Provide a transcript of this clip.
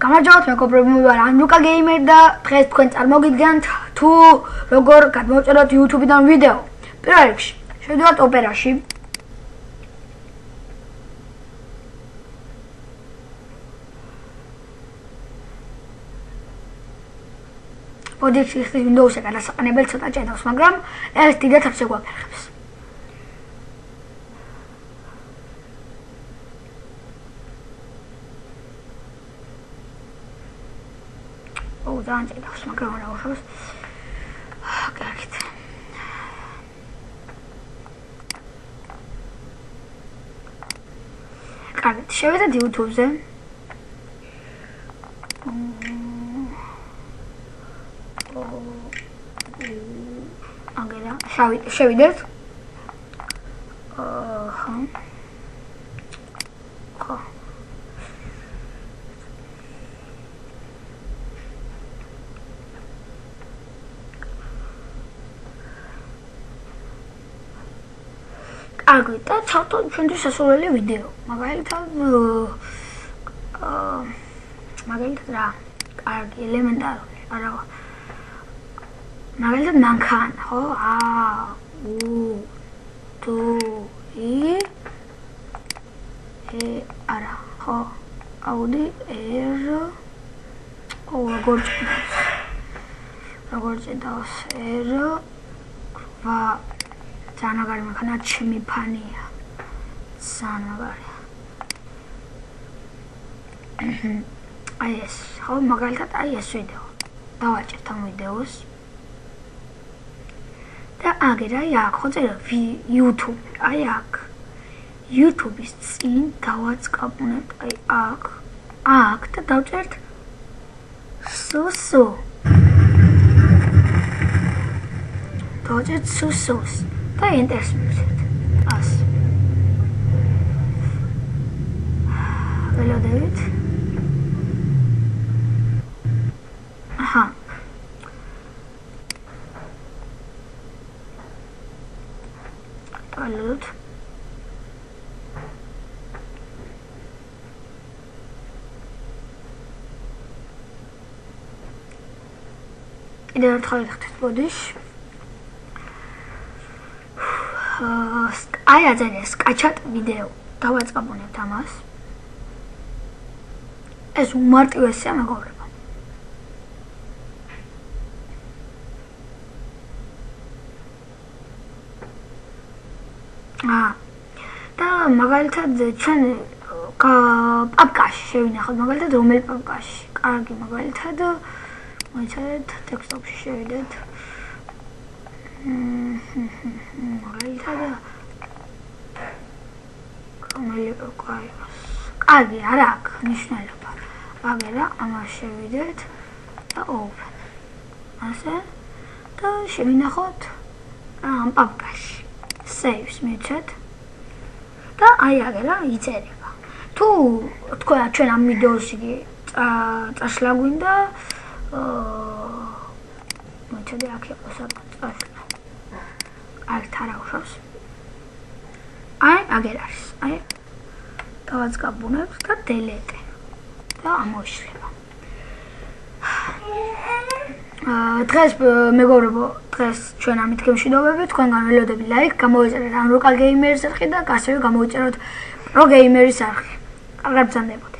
გამარჯობათ, მეგობრებო, მე ვარ ანუკა გეიმერი და დღეს თქვენ წარმოგიდგენთ თუ როგორ გადმოვწეროთ YouTube-დან ვიდეო. პირველ რიგში, შევიდეთ ოპერაში. Odix is Windows-ზე გადასაყენებელი ცოტა ჭედავს, მაგრამ ეს დიდად არ შეგვაფერხებს. ძალიან ჭედავს, მაგრამ არა უშვებს. კარგით. კარგით, შევიდეთ YouTube-ზე. შევიდეთ. ხო. კარგი, და ჩავთვალოთ ჩვენთვის სასურველი ვიდეო. მაგალითად რა? კარგი, ელემენტარული, არა. მაგალითად მანქანა, ხო? არა, ხო? Audi R. როგორ ჭედავს R. ძალიან მაგარი მანქანა, ჩემი ფანია. ძალიან მაგარი. აი ეს, ხო, მაგალითად აი ეს ვიდეო. დავაჭერთ ამ ვიდეოს. და აგერ აი აქ ხო წერა YouTube, აი აქ. YouTube-ის წინ დავაწყაბუნებთ აი აქ და დავწერთ სუსუ. დავწერთ სუსუს და Enter-ს მივცეთ. ასე. ველოდებით. აჰა. Алло. კიდევ ერთხელ ვიხდით ბოდიშ. აი აწერია скачать ვიდეო. დავაწყაბუნებთ ამას. ეს უმარტივესია, მეგობრებო. და მაგალითად ჩვენ პაპკაში შევინახოთ, მაგალითად რომელი პაპკაში. კარგი, მაგალითად მოიცადეთ ტექსტებში შევიდეთ. მაგალითად რომელი პაპკაში. კარგი, არ აქვს მნიშვნელობა. აგერა ამას შევიდეთ და open. ასე და შევინახოთ ამ პაპკაში. Saves მივცეთ და აი აგერა იწერება. თუ თქვენ ჩვენ ამ ვიდეოში წაშლა გვინდა მოიცადე აქ იყოს წაშლა. აქ არა უშვებს. აი აგერ არის. აი დავაწყაბუნებთ და delete და ამოიშლება. დღეს მეგობრებო, დღეს ჩვენ ამით გემშვიდობებით, თქვენგან ველოდები ლაიქ, გამოვიწერეთ ანუკა გეიმერის არხი და ასევე გამოვიწეროთ პრო გეიმერის არხი. კარგად ბრძანდებოდ.